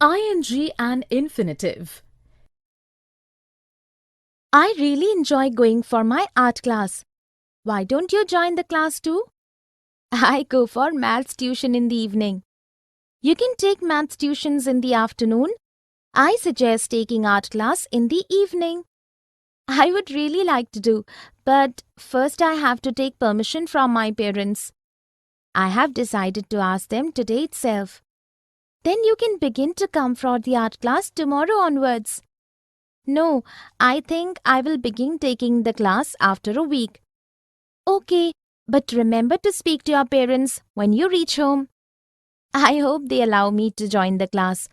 ing and infinitive. I really enjoy going for my art class. Why don't you join the class too? I go for maths tuition in the evening. You can take maths tuitions in the afternoon. I suggest taking art class in the evening. I would really like to do, but first I have to take permission from my parents. I have decided to ask them today itself. Then you can begin to come for the art class tomorrow onwards. No, I think I will begin taking the class after a week. Okay, but remember to speak to your parents when you reach home. I hope they allow me to join the class.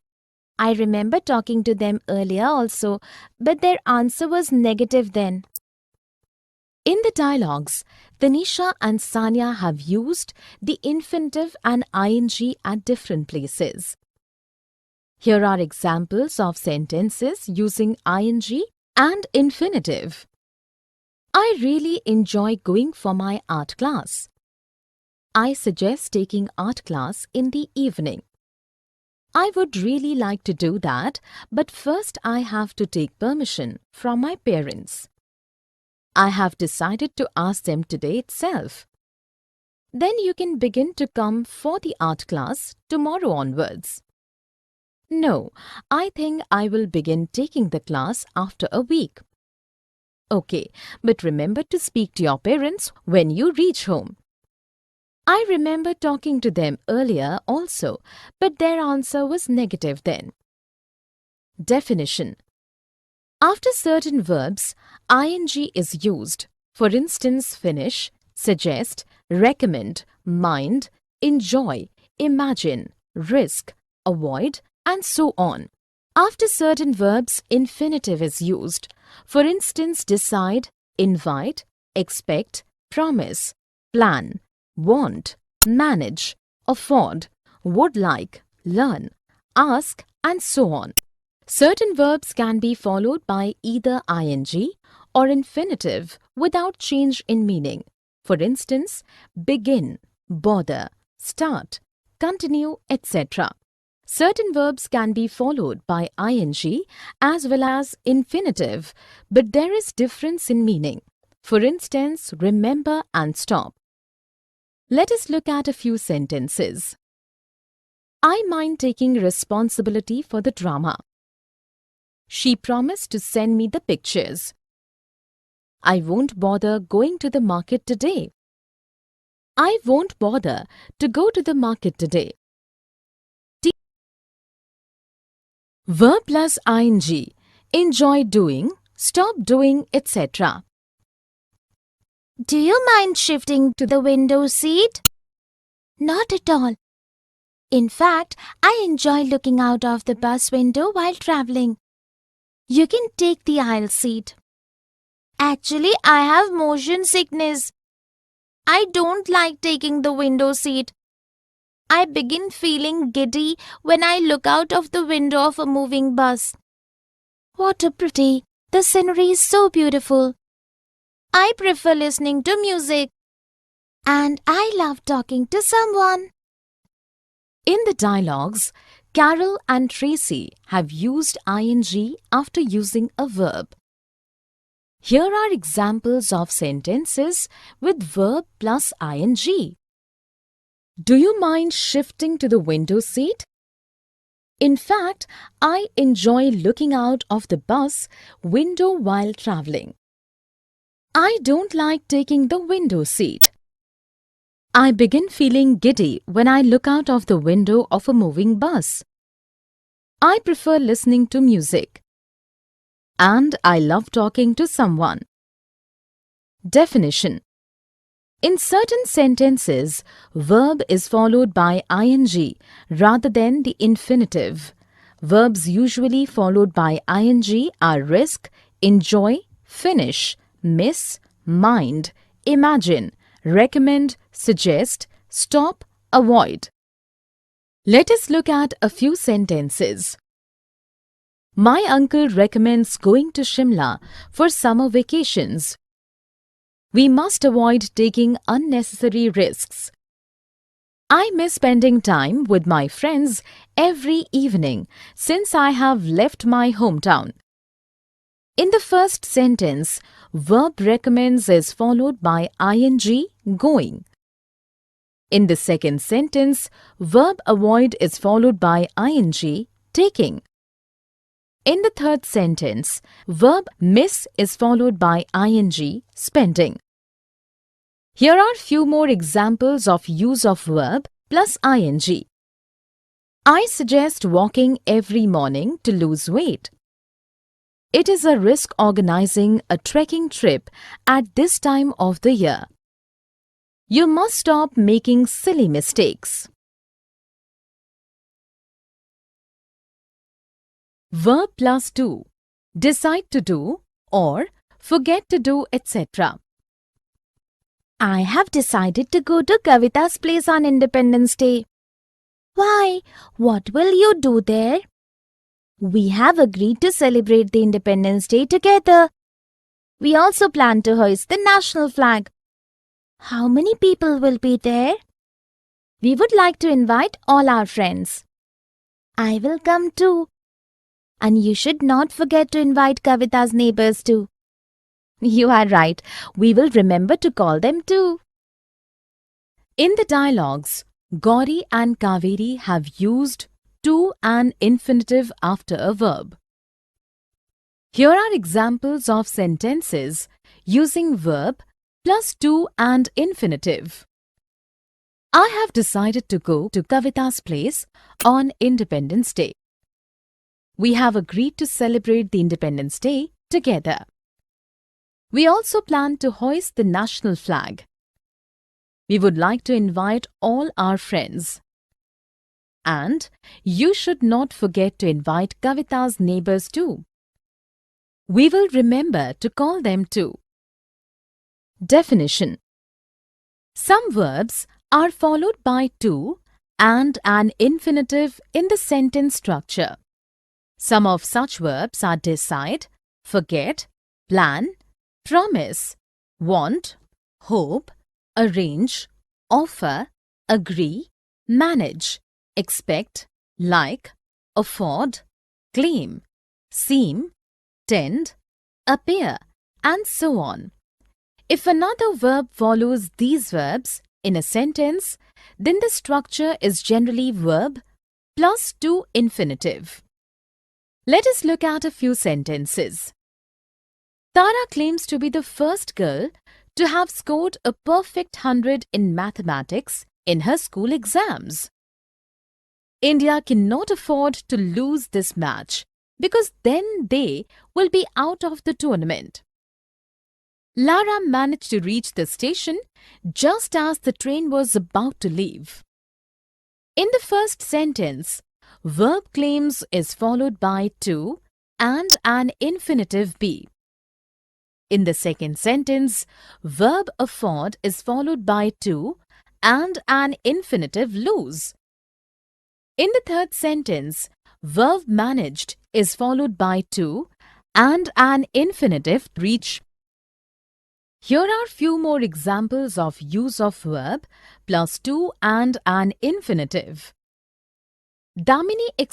I remember talking to them earlier also, but their answer was negative then. In the dialogues, Tanisha and Sanya have used the infinitive and ing at different places. Here are examples of sentences using ing and infinitive. I really enjoy going for my art class. I suggest taking art class in the evening. I would really like to do that, but first I have to take permission from my parents. I have decided to ask them today itself. Then you can begin to come for the art class tomorrow onwards. No, I think I will begin taking the class after a week. Okay, but remember to speak to your parents when you reach home. I remember talking to them earlier also, but their answer was negative then. Definition. After certain verbs, ing is used. For instance, finish, suggest, recommend, mind, enjoy, imagine, risk, avoid, and so on. After certain verbs, infinitive is used. For instance, decide, invite, expect, promise, plan, want, manage, afford, would like, learn, ask, and so on. Certain verbs can be followed by either ing or infinitive without change in meaning. For instance, begin, bother, start, continue, etc. Certain verbs can be followed by ing as well as infinitive, but there is difference in meaning. For instance, remember and stop. Let us look at a few sentences. I mind taking responsibility for the drama. She promised to send me the pictures. I won't bother going to the market today. I won't bother to go to the market today. Verb plus ing. Enjoy doing, stop doing, etc. Do you mind shifting to the window seat? Not at all. In fact, I enjoy looking out of the bus window while traveling. You can take the aisle seat. Actually, I have motion sickness. I don't like taking the window seat. I begin feeling giddy when I look out of the window of a moving bus. What a pretty! The scenery is so beautiful. I prefer listening to music. And I love talking to someone. In the dialogues, Carol and Tracy have used ing after using a verb. Here are examples of sentences with verb plus ing. Do you mind shifting to the window seat? In fact, I enjoy looking out of the bus window while traveling. I don't like taking the window seat. I begin feeling giddy when I look out of the window of a moving bus. I prefer listening to music. And I love talking to someone. Definition. In certain sentences, verb is followed by ing rather than the infinitive. Verbs usually followed by ing are risk, enjoy, finish, miss, mind, imagine, recommend, suggest, stop, avoid. Let us look at a few sentences. My uncle recommends going to Shimla for summer vacations. We must avoid taking unnecessary risks. I miss spending time with my friends every evening since I have left my hometown. In the first sentence, verb recommends is followed by ing going. In the second sentence, verb avoid is followed by ing taking. In the third sentence, verb miss is followed by ing spending. Here are few more examples of use of verb plus ing. I suggest walking every morning to lose weight. It is a risk organizing a trekking trip at this time of the year. You must stop making silly mistakes. Verb plus do. Decide to do or forget to do, etc. I have decided to go to Kavita's place on Independence Day. Why? What will you do there? We have agreed to celebrate the Independence Day together. We also plan to hoist the national flag. How many people will be there? We would like to invite all our friends. I will come too. And you should not forget to invite Kavita's neighbors too. You are right. We will remember to call them too. In the dialogues, Gauri and Kaveri have used to and infinitive after a verb. Here are examples of sentences using verb plus to and infinitive. I have decided to go to Kavita's place on Independence Day. We have agreed to celebrate the Independence Day together. We also plan to hoist the national flag. We would like to invite all our friends. And you should not forget to invite Kavita's neighbors too. We will remember to call them too. Definition. Some verbs are followed by to and an infinitive in the sentence structure. Some of such verbs are decide, forget, plan, promise, want, hope, arrange, offer, agree, manage, expect, like, afford, claim, seem, tend, appear, and so on. If another verb follows these verbs in a sentence, then the structure is generally verb plus to infinitive. Let us look at a few sentences. Tara claims to be the first girl to have scored a perfect 100 in mathematics in her school exams. India cannot afford to lose this match because then they will be out of the tournament. Lara managed to reach the station just as the train was about to leave. In the first sentence, verb claims is followed by to and an infinitive be. In the second sentence, verb afford is followed by to and an infinitive lose. In the third sentence, verb managed is followed by to and an infinitive reach. Here are few more examples of use of verb plus to and an infinitive. Damini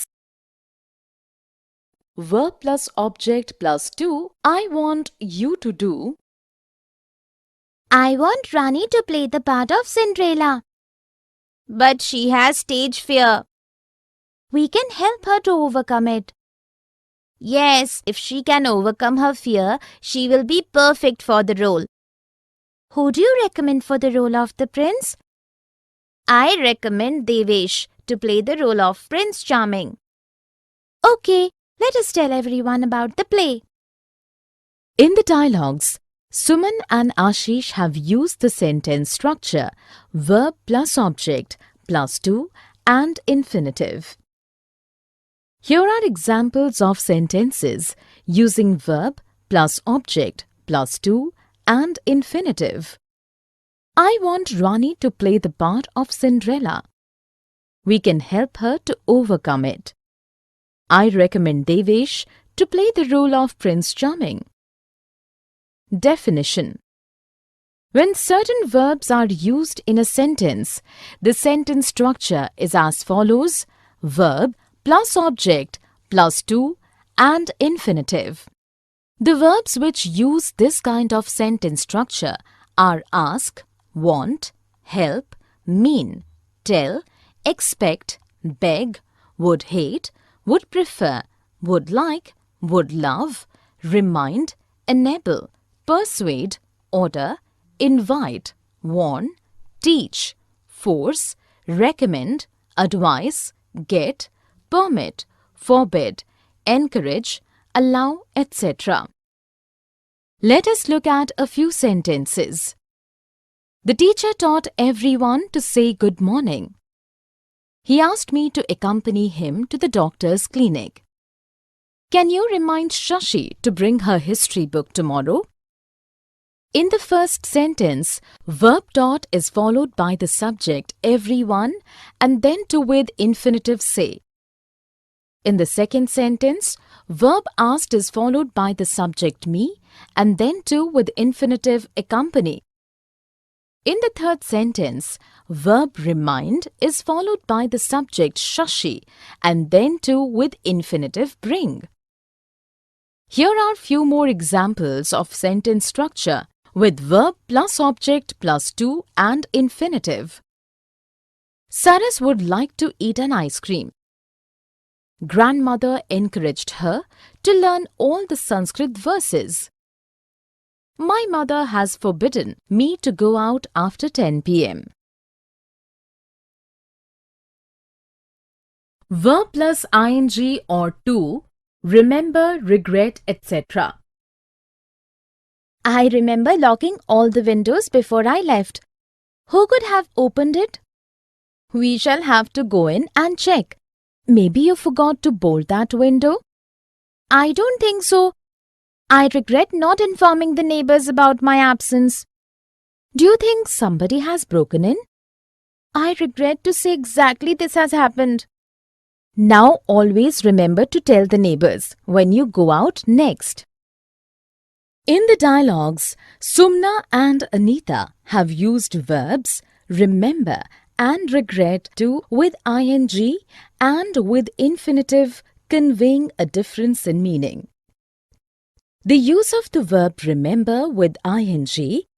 verb plus object plus to I want you to do. I want Rani to play the part of Cinderella. But she has stage fear. We can help her to overcome it. Yes, if she can overcome her fear, she will be perfect for the role. Who do you recommend for the role of the prince? I recommend Devesh to play the role of Prince Charming. Okay, let us tell everyone about the play. In the dialogues, Suman and Ashish have used the sentence structure verb plus object plus to and infinitive. Here are examples of sentences using verb plus object plus to and infinitive. I want Rani to play the part of Cinderella. We can help her to overcome it. I recommend Devesh to play the role of Prince Charming. Definition. When certain verbs are used in a sentence, the sentence structure is as follows: verb plus object plus to, and infinitive. The verbs which use this kind of sentence structure are ask, want, help, mean, tell, expect, beg, would hate, would prefer, would like, would love, remind, enable, persuade, order, invite, warn, teach, force, recommend, advise, get, permit, forbid, encourage, allow, etc. Let us look at a few sentences. The teacher taught everyone to say good morning. He asked me to accompany him to the doctor's clinic. Can you remind Shashi to bring her history book tomorrow? In the first sentence, verb taught is followed by the subject everyone and then to with infinitive say. In the second sentence, verb asked is followed by the subject me and then to with infinitive accompany. In the third sentence, verb remind is followed by the subject Shashi and then to with infinitive bring. Here are few more examples of sentence structure with verb plus object plus to and infinitive. Saras would like to eat an ice cream. Grandmother encouraged her to learn all the Sanskrit verses. My mother has forbidden me to go out after 10 p.m. Verb plus ing or to, remember, regret, etc. I remember locking all the windows before I left. Who could have opened it? We shall have to go in and check. Maybe you forgot to bolt that window? I don't think so. I regret not informing the neighbors about my absence. Do you think somebody has broken in? I regret to say exactly this has happened. Now always remember to tell the neighbors when you go out next. In the dialogues, Sumna and Anita have used verbs remember and regret to with ing and with infinitive conveying a difference in meaning. The use of the verb remember with ing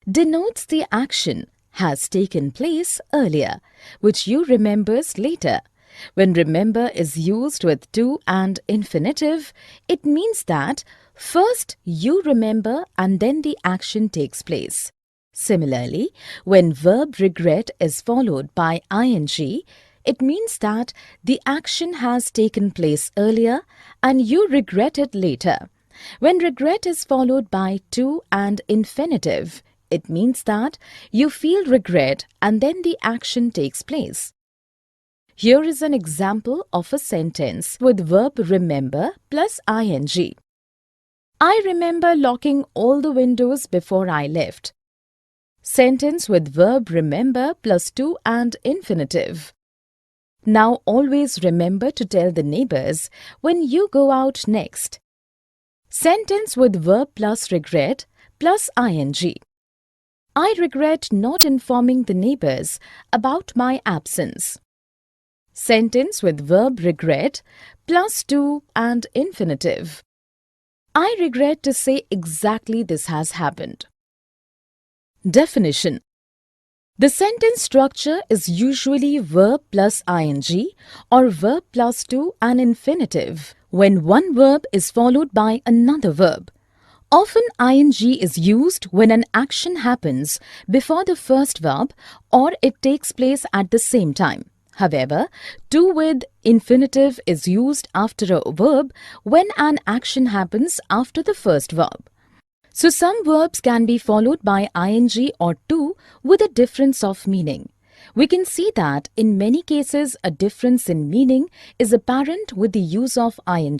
denotes the action has taken place earlier, which you remembers later. When remember is used with to and infinitive, it means that first you remember and then the action takes place. Similarly, when verb regret is followed by ing, it means that the action has taken place earlier and you regret it later. When regret is followed by to and infinitive, it means that you feel regret and then the action takes place. Here is an example of a sentence with verb remember plus ing. I remember locking all the windows before I left. Sentence with verb remember plus to and infinitive. Now always remember to tell the neighbors when you go out next. Sentence with verb plus regret plus ing. I regret not informing the neighbors about my absence. Sentence with verb regret plus to and infinitive. I regret to say exactly this has happened. Definition. The sentence structure is usually verb plus ing or verb plus to an infinitive when one verb is followed by another verb. Often ing is used when an action happens before the first verb or it takes place at the same time. However, to with infinitive is used after a verb when an action happens after the first verb. So some verbs can be followed by ing or to with a difference of meaning. We can see that in many cases a difference in meaning is apparent with the use of ing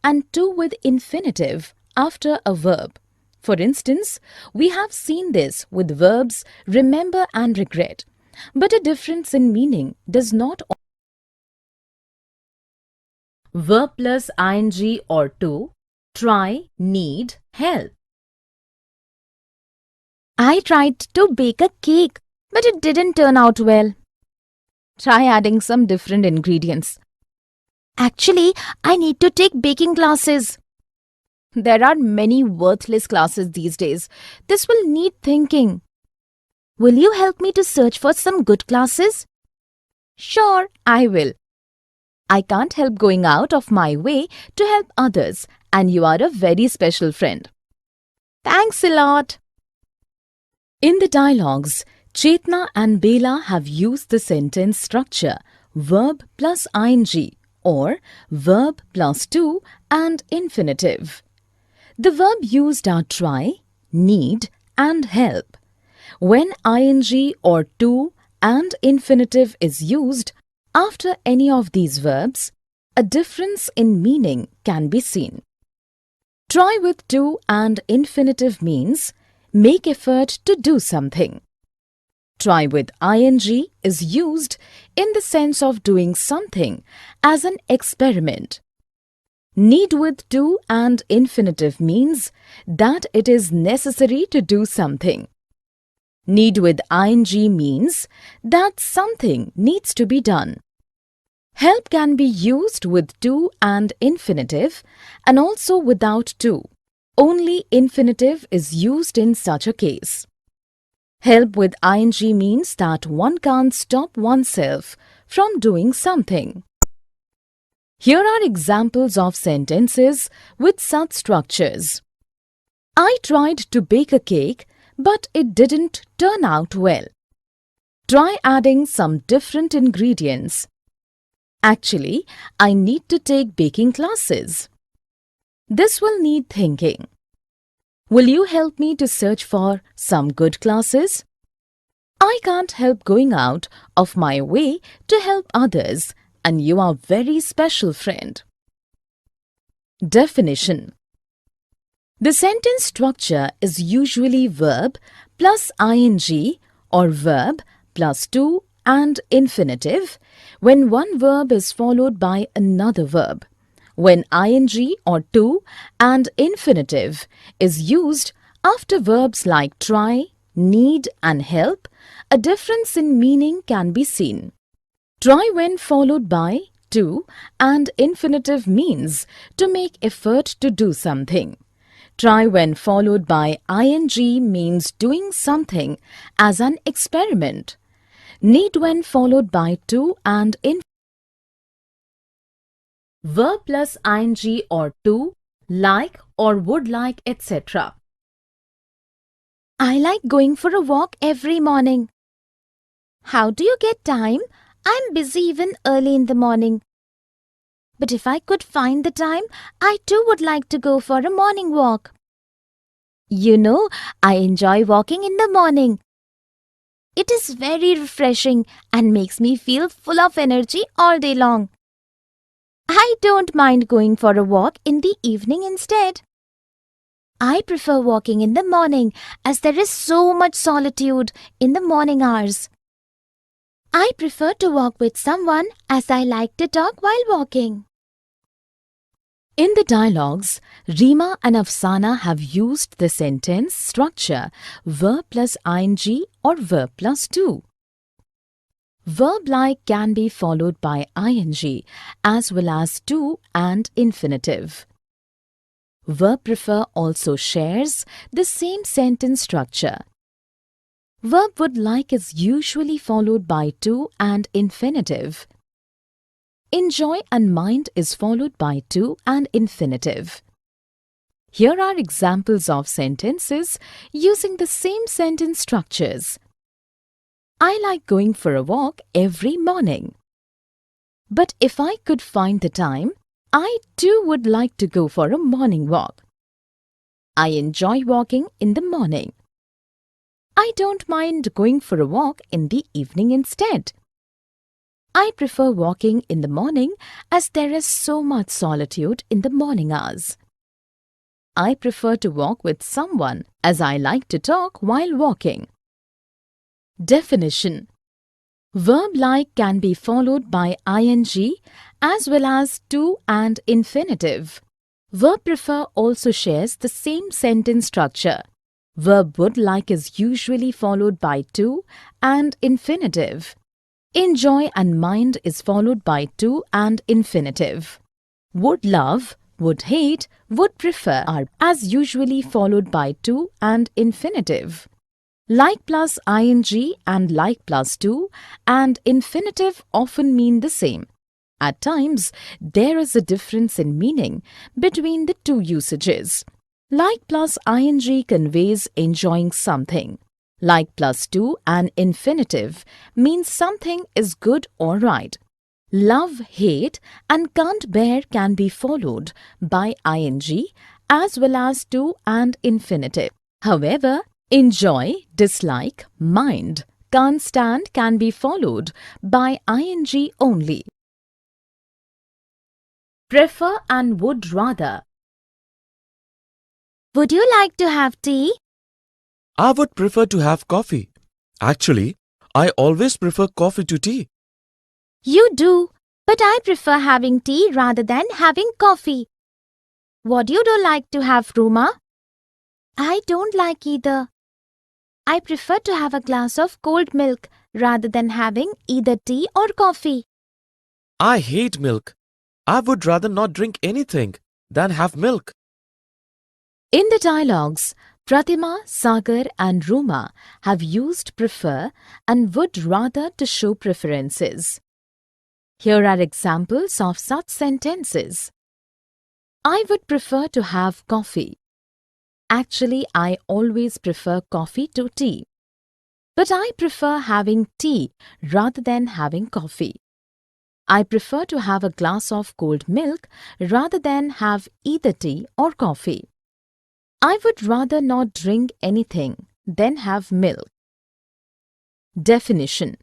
and to with infinitive after a verb. For instance, we have seen this with verbs remember and regret. But a difference in meaning does not. Verb plus ing or to, try, need, help. I tried to bake a cake, but it didn't turn out well. Try adding some different ingredients. Actually, I need to take baking classes. There are many worthless classes these days. This will need thinking. Will you help me to search for some good classes? Sure, I will. I can't help going out of my way to help others, and you are a very special friend. Thanks a lot. In the dialogues, Chetna and Bela have used the sentence structure verb plus ing or verb plus to and infinitive. The verb used are try, need and help. When ing or to and infinitive is used after any of these verbs, a difference in meaning can be seen. Try with to and infinitive means make effort to do something. Try with ing is used in the sense of doing something as an experiment. Need with to and infinitive means that it is necessary to do something. Need with ing means that something needs to be done. Help can be used with to and infinitive and also without to. Only infinitive is used in such a case. Help with ing means that one can't stop oneself from doing something. Here are examples of sentences with such structures. I tried to bake a cake, but it didn't turn out well. Try adding some different ingredients. Actually, I need to take baking classes. This will need thinking. Will you help me to search for some good classes? I can't help going out of my way to help others, and you are a very special friend. Definition. The sentence structure is usually verb plus ing or verb plus to and infinitive when one verb is followed by another verb. When ing or to and infinitive is used after verbs like try, need and help, a difference in meaning can be seen. Try when followed by to and infinitive means to make effort to do something. Try when followed by ing means doing something as an experiment. Need when followed by to and infinitive. Verb plus ing or to, like or would like, etc. I like going for a walk every morning. How do you get time? I'm busy even early in the morning. But if I could find the time, I too would like to go for a morning walk. You know, I enjoy walking in the morning. It is very refreshing and makes me feel full of energy all day long. I don't mind going for a walk in the evening instead. I prefer walking in the morning as there is so much solitude in the morning hours. I prefer to walk with someone as I like to talk while walking. In the dialogues, Rima and Afsana have used the sentence structure verb plus ing or verb plus to. Verb like can be followed by ing as well as to and infinitive. Verb prefer also shares the same sentence structure. Verb would like is usually followed by to and infinitive. Enjoy and mind is followed by to and infinitive. Here are examples of sentences using the same sentence structures. I like going for a walk every morning. But if I could find the time, I too would like to go for a morning walk. I enjoy walking in the morning. I don't mind going for a walk in the evening instead. I prefer walking in the morning as there is so much solitude in the morning hours. I prefer to walk with someone as I like to talk while walking. Definition. Verb like can be followed by ing as well as to and infinitive. Verb prefer also shares the same sentence structure. Verb would like is usually followed by to and infinitive. Enjoy and mind is followed by to and infinitive. Would love, would hate, would prefer are as usually followed by to and infinitive. Like plus ing and like plus to and infinitive often mean the same. At times, there is a difference in meaning between the two usages. Like plus ing conveys enjoying something. Like plus to and infinitive means something is good or right. Love, hate and can't bear can be followed by ing as well as to and infinitive. However, enjoy, dislike, mind, can't stand can be followed by ing only. Prefer and would rather. Would you like to have tea? I would prefer to have coffee. Actually, I always prefer coffee to tea. You do, but I prefer having tea rather than having coffee. What you do like to have, Ruma? I don't like either. I prefer to have a glass of cold milk rather than having either tea or coffee. I hate milk. I would rather not drink anything than have milk. In the dialogues, Pratima, Sagar and Ruma have used prefer and would rather to show preferences. Here are examples of such sentences. I would prefer to have coffee. Actually, I always prefer coffee to tea. But I prefer having tea rather than having coffee. I prefer to have a glass of cold milk rather than have either tea or coffee. I would rather not drink anything than have milk. Definition.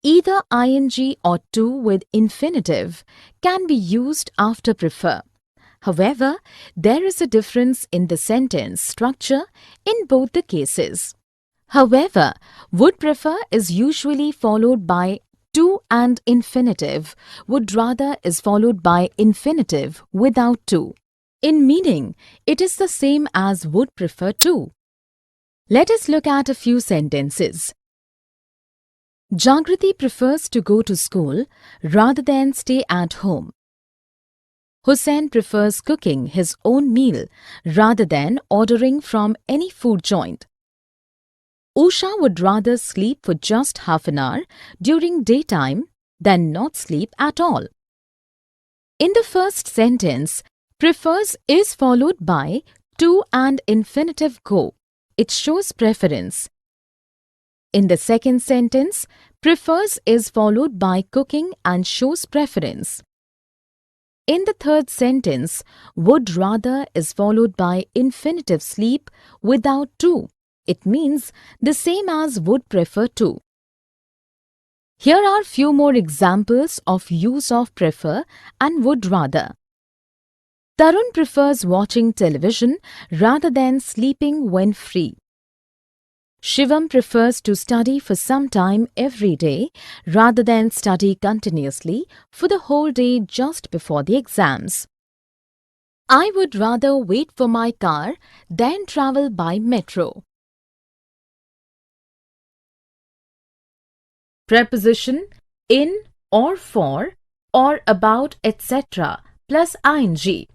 Either ing or to with infinitive can be used after prefer. However, there is a difference in the sentence structure in both the cases. However, would prefer is usually followed by to and infinitive. Would rather is followed by infinitive without to. In meaning, it is the same as would prefer to. Let us look at a few sentences. Jagrati prefers to go to school rather than stay at home. Hussain prefers cooking his own meal rather than ordering from any food joint. Usha would rather sleep for just half an hour during daytime than not sleep at all. In the first sentence, prefers is followed by to and infinitive go. It shows preference. In the second sentence, prefers is followed by cooking and shows preference. In the third sentence, would rather is followed by infinitive sleep without to. It means the same as would prefer to. Here are few more examples of use of prefer and would rather. Tarun prefers watching television rather than sleeping when free. Shivam prefers to study for some time every day rather than study continuously for the whole day just before the exams. I would rather wait for my car than travel by metro. Preposition in or for or about etc. plus ing.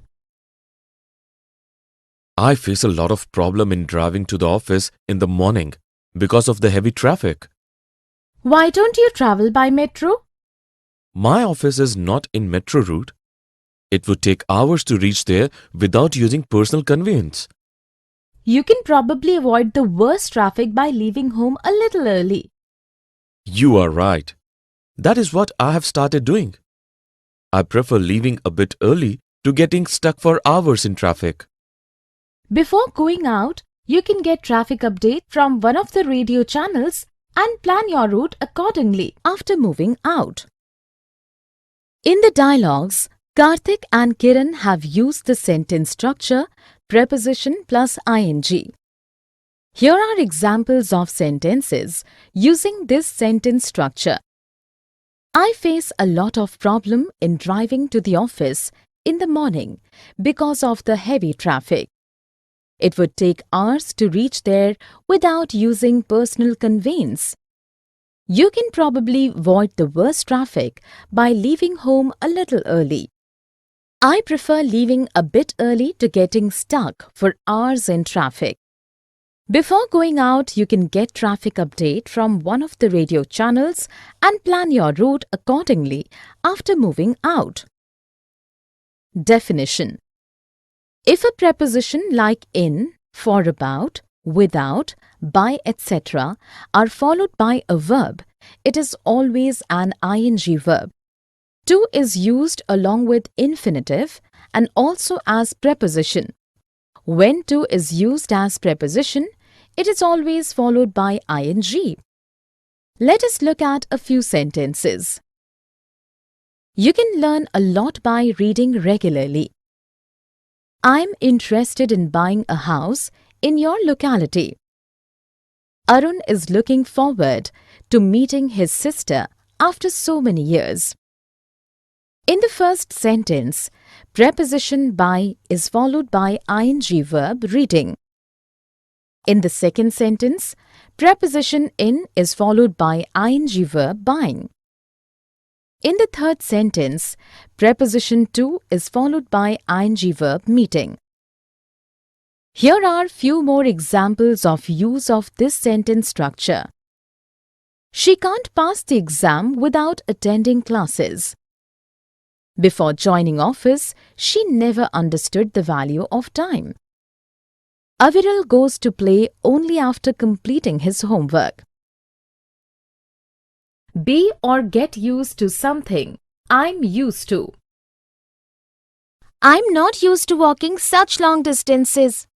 I face a lot of problem in driving to the office in the morning because of the heavy traffic. Why don't you travel by metro? My office is not in metro route. It would take hours to reach there without using personal conveyance. You can probably avoid the worst traffic by leaving home a little early. You are right. That is what I have started doing. I prefer leaving a bit early to getting stuck for hours in traffic. Before going out, you can get traffic update from one of the radio channels and plan your route accordingly after moving out. In the dialogues, Karthik and Kiran have used the sentence structure preposition plus ing. Here are examples of sentences using this sentence structure. I face a lot of problem in driving to the office in the morning because of the heavy traffic. It would take hours to reach there without using personal conveyance. You can probably avoid the worst traffic by leaving home a little early. I prefer leaving a bit early to getting stuck for hours in traffic. Before going out, you can get traffic update from one of the radio channels and plan your route accordingly after moving out. Definition: if a preposition like in, for about, without, by, etc. are followed by a verb, it is always an ing verb. To is used along with infinitive and also as preposition. When to is used as preposition, it is always followed by ing. Let us look at a few sentences. You can learn a lot by reading regularly. I'm interested in buying a house in your locality. Arun is looking forward to meeting his sister after so many years. In the first sentence, preposition by is followed by ing verb reading. In the second sentence, preposition in is followed by ing verb buying. In the third sentence, preposition to is followed by ing verb meeting. Here are few more examples of use of this sentence structure. She can't pass the exam without attending classes. Before joining office, she never understood the value of time. Aviral goes to play only after completing his homework. Be or get used to something. I'm used to. I'm not used to walking such long distances.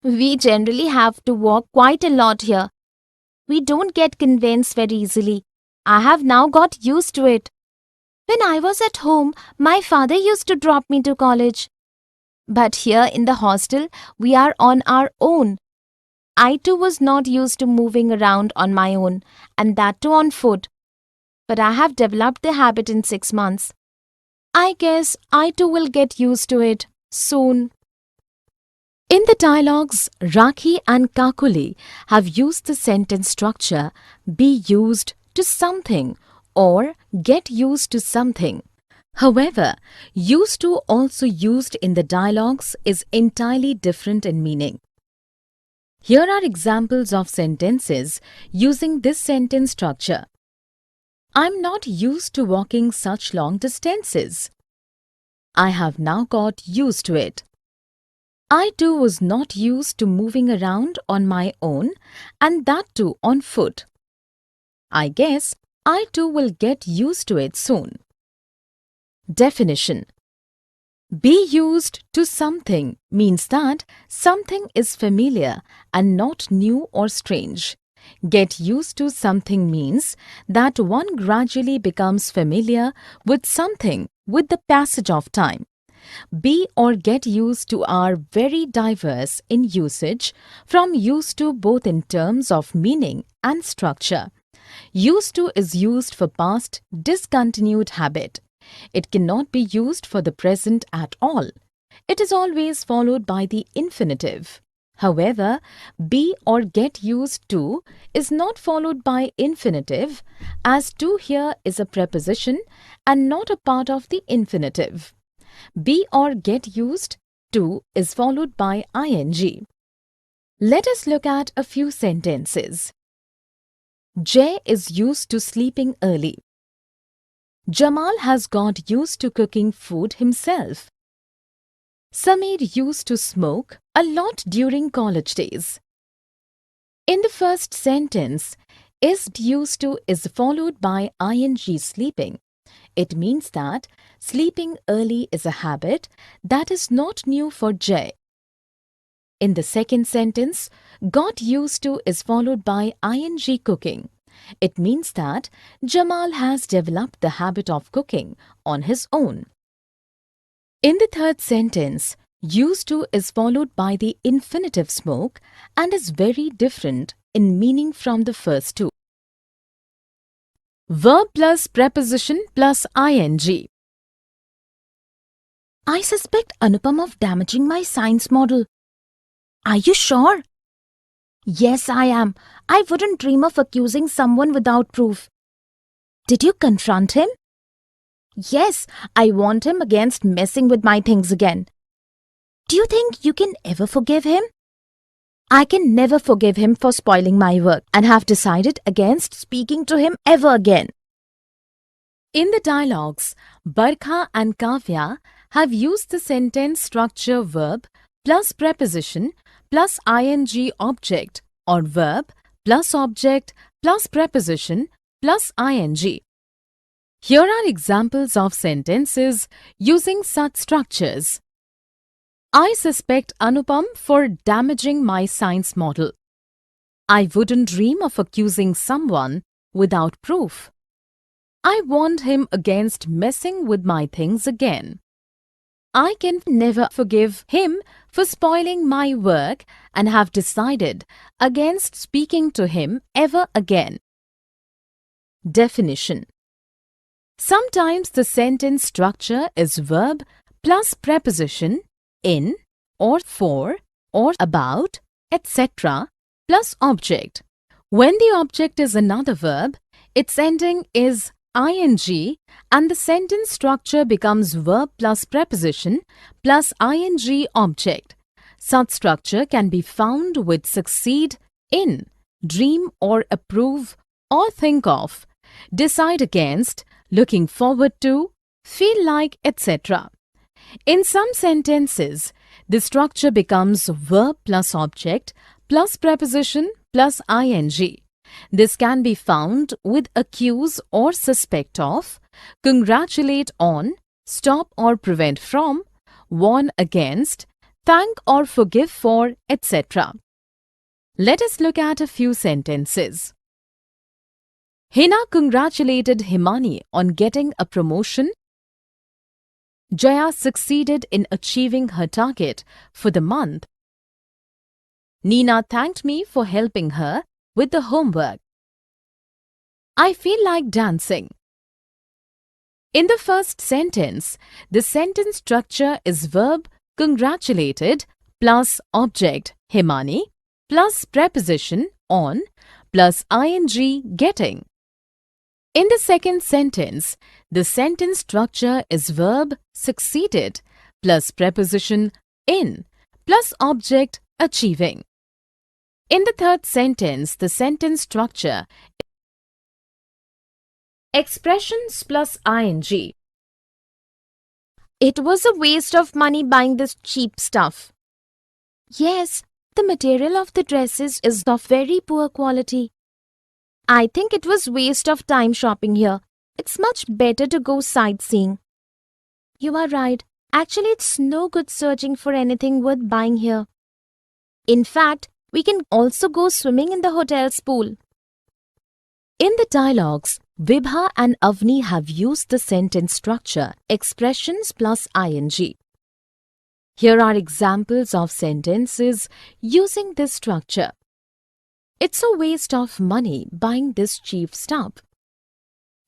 We generally have to walk quite a lot here. We don't get convinced very easily. I have now got used to it. When I was at home, my father used to drop me to college. But here in the hostel, we are on our own. I too was not used to moving around on my own, and that too on foot. But I have developed the habit in 6 months. I guess I too will get used to it soon. In the dialogues, Rakhi and Kakuli have used the sentence structure be used to something or get used to something. However, used to also used in the dialogues is entirely different in meaning. Here are examples of sentences using this sentence structure. I'm not used to walking such long distances. I have now got used to it. I too was not used to moving around on my own and that too on foot. I guess I too will get used to it soon. Definition: be used to something means that something is familiar and not new or strange. Get used to something means that one gradually becomes familiar with something with the passage of time. Be or get used to are very diverse in usage, from used to both in terms of meaning and structure. Used to is used for past discontinued habit. It cannot be used for the present at all. It is always followed by the infinitive. However, be or get used to is not followed by infinitive, as to here is a preposition and not a part of the infinitive. Be or get used to is followed by ing. Let us look at a few sentences. Jay is used to sleeping early. Jamal has got used to cooking food himself. Sameer used to smoke a lot during college days. In the first sentence, is used to is followed by ing sleeping. It means that sleeping early is a habit that is not new for Jay. In the second sentence, got used to is followed by ing cooking. It means that Jamal has developed the habit of cooking on his own. In the third sentence, used to is followed by the infinitive smoke and is very different in meaning from the first two. Verb plus preposition plus ing. I suspect Anupam of damaging my science model. Are you sure? Yes, I am. I wouldn't dream of accusing someone without proof. Did you confront him? Yes, I warned him against messing with my things again. Do you think you can ever forgive him? I can never forgive him for spoiling my work and have decided against speaking to him ever again. In the dialogues, Barkha and Kavya have used the sentence structure verb plus preposition plus ing object or verb plus object plus preposition plus ing. Here are examples of sentences using such structures. I suspect Anupam for damaging my science model. I wouldn't dream of accusing someone without proof. I warned him against messing with my things again. I can never forgive him for spoiling my work and have decided against speaking to him ever again. Definition. Sometimes the sentence structure is verb plus preposition in or for or about, etc. plus object. When the object is another verb, its ending is ing and the sentence structure becomes verb plus preposition plus ing object. Such structure can be found with succeed in, dream or approve or think of, decide against, looking forward to, feel like, etc. In some sentences, the structure becomes verb plus object plus preposition plus ing. This can be found with accuse or suspect of, congratulate on, stop or prevent from, warn against, thank or forgive for, etc. Let us look at a few sentences. Hina congratulated Himani on getting a promotion. Jaya succeeded in achieving her target for the month. Nina thanked me for helping her with the homework. I feel like dancing. In the first sentence, the sentence structure is verb congratulated plus object Himani plus preposition on plus ing getting. In the second sentence, the sentence structure is verb succeeded plus preposition in plus object achieving. In the third sentence, the sentence structure expressions plus ing. It was a waste of money buying this cheap stuff. Yes, the material of the dresses is of very poor quality. I think it was waste of time shopping here. It's much better to go sightseeing. You are right. Actually, it's no good searching for anything worth buying here. In fact, we can also go swimming in the hotel's pool. In the dialogues, Vibha and Avni have used the sentence structure expressions plus ing. Here are examples of sentences using this structure. It's a waste of money buying this cheap stuff.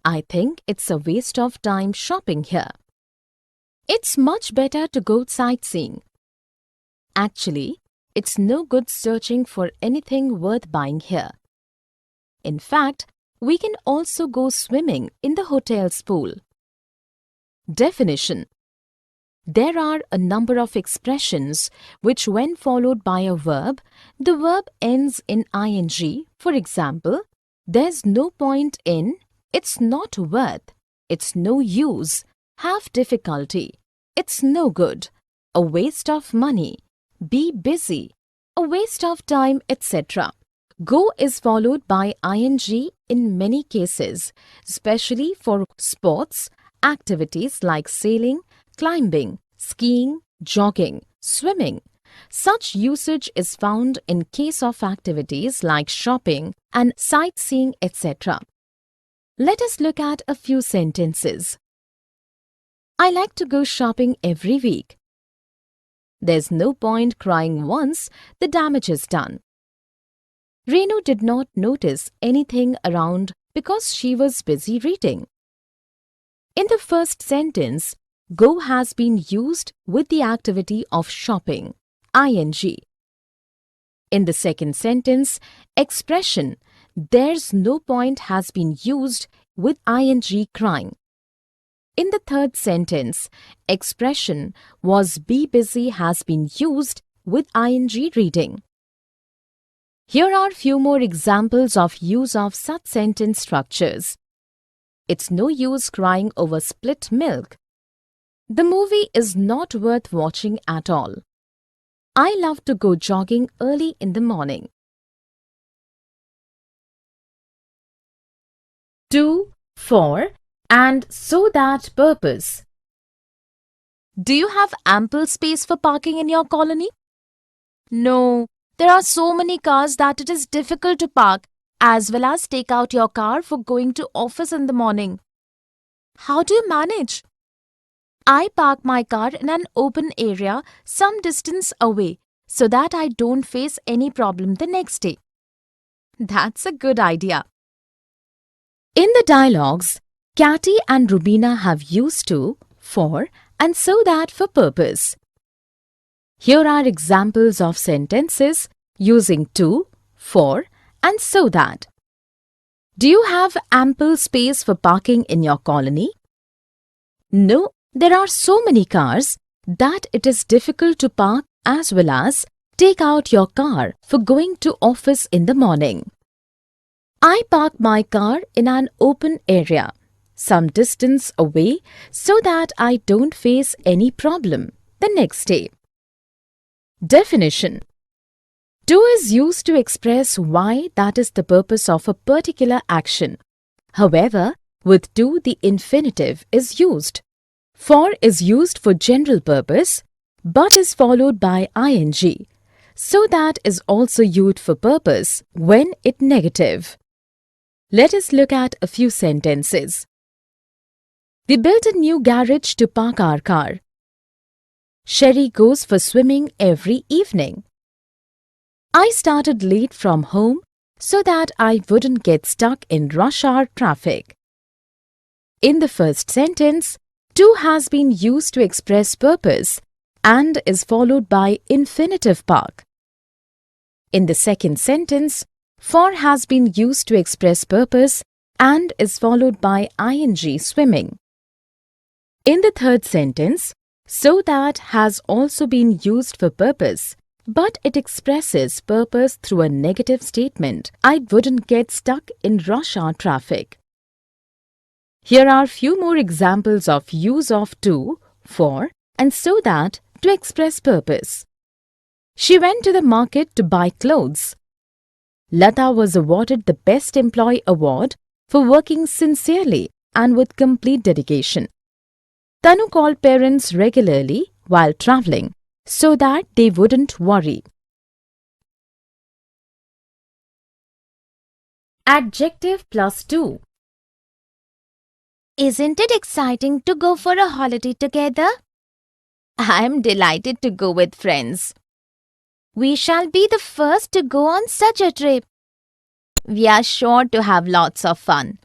I think it's a waste of time shopping here. It's much better to go sightseeing. Actually, it's no good searching for anything worth buying here. In fact, we can also go swimming in the hotel's pool. Definition. There are a number of expressions which, when followed by a verb, the verb ends in ing. For example, there's no point in, it's not worth, it's no use, have difficulty, it's no good, a waste of money, be busy, a waste of time, etc. Go is followed by ing in many cases, especially for sports, activities like sailing, climbing, skiing, jogging, swimming. Such usage is found in case of activities like shopping and sightseeing, etc. Let us look at a few sentences. I like to go shopping every week. There's no point crying once the damage is done. Renu did not notice anything around because she was busy reading. In the first sentence, go has been used with the activity of shopping, ing. In the second sentence, expression "there's no point" has been used with ing crying. In the third sentence, expression "was be busy" has been used with ing reading. Here are few more examples of use of such sentence structures. It's no use crying over spilt milk. The movie is not worth watching at all. I love to go jogging early in the morning. 2, for, and so that purpose. Do you have ample space for parking in your colony? No, there are so many cars that it is difficult to park as well as take out your car for going to office in the morning. How do you manage? I park my car in an open area some distance away so that I don't face any problem the next day. That's a good idea. In the dialogues, Cathy and Rubina have used to, for, and so that for purpose. Here are examples of sentences using to, for, and so that. Do you have ample space for parking in your colony? No, there are so many cars that it is difficult to park as well as take out your car for going to office in the morning. I park my car in an open area, some distance away, so that I don't face any problem the next day. Definition: to is used to express why that is the purpose of a particular action. However, with to the infinitive is used. For is used for general purpose, but is followed by ing. So that is also used for purpose when it negative. Let us look at a few sentences. We built a new garage to park our car. Sherry goes for swimming every evening. I started late from home so that I wouldn't get stuck in rush hour traffic. In the first sentence, to has been used to express purpose and is followed by infinitive park. In the second sentence, for has been used to express purpose and is followed by ing swimming. In the third sentence, so that has also been used for purpose, but it expresses purpose through a negative statement. I wouldn't get stuck in rush hour traffic. Here are few more examples of use of to, for, and so that to express purpose. She went to the market to buy clothes. Lata was awarded the Best Employee Award for working sincerely and with complete dedication. Tanu called parents regularly while traveling so that they wouldn't worry. Adjective plus to. Isn't it exciting to go for a holiday together? I'm delighted to go with friends. We shall be the first to go on such a trip. We are sure to have lots of fun.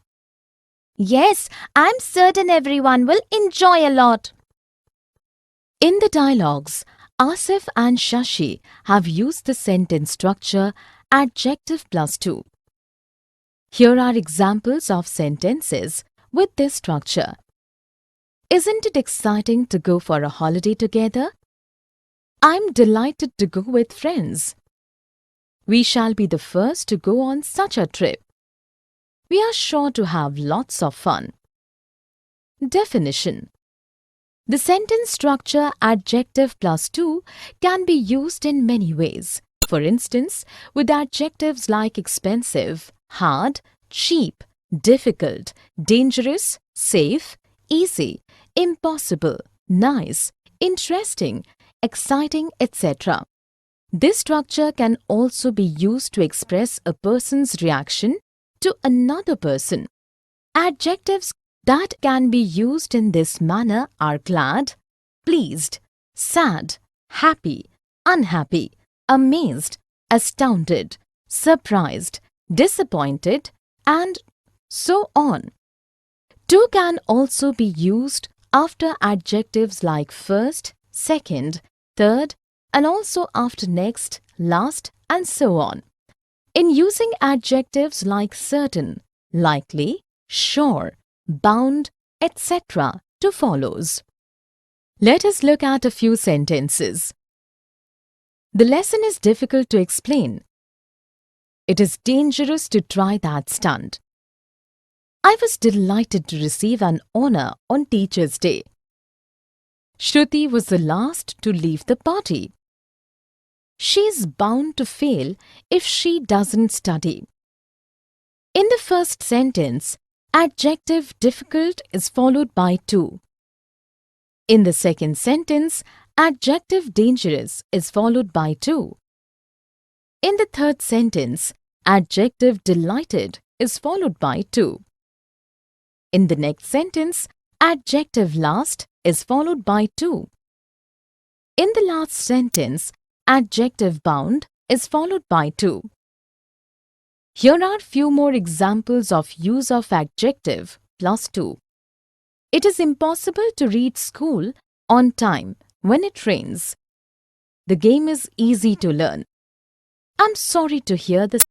Yes, I'm certain everyone will enjoy a lot. In the dialogues, Asif and Shashi have used the sentence structure adjective plus to. Here are examples of sentences with this structure. Isn't it exciting to go for a holiday together? I'm delighted to go with friends. We shall be the first to go on such a trip. We are sure to have lots of fun. Definition: the sentence structure adjective plus to can be used in many ways. For instance, with adjectives like expensive, hard, cheap, difficult, dangerous, safe, easy, impossible, nice, interesting, exciting, etc. This structure can also be used to express a person's reaction to another person. Adjectives that can be used in this manner are glad, pleased, sad, happy, unhappy, amazed, astounded, surprised, disappointed, and so on. To can also be used after adjectives like first, second, third, and also after next, last, and so on. In using adjectives like certain, likely, sure, bound, etc. to follows. Let us look at a few sentences. The lesson is difficult to explain. It is dangerous to try that stunt. I was delighted to receive an honor on Teacher's Day. Shruti was the last to leave the party. She's bound to fail if she doesn't study. In the first sentence, adjective difficult is followed by to. In the second sentence, adjective dangerous is followed by to. In the third sentence, adjective delighted is followed by to. In the next sentence, adjective last is followed by to. In the last sentence, adjective bound is followed by to. Here are few more examples of use of adjective plus to. It is impossible to reach school on time when it rains. The game is easy to learn. I'm sorry to hear this.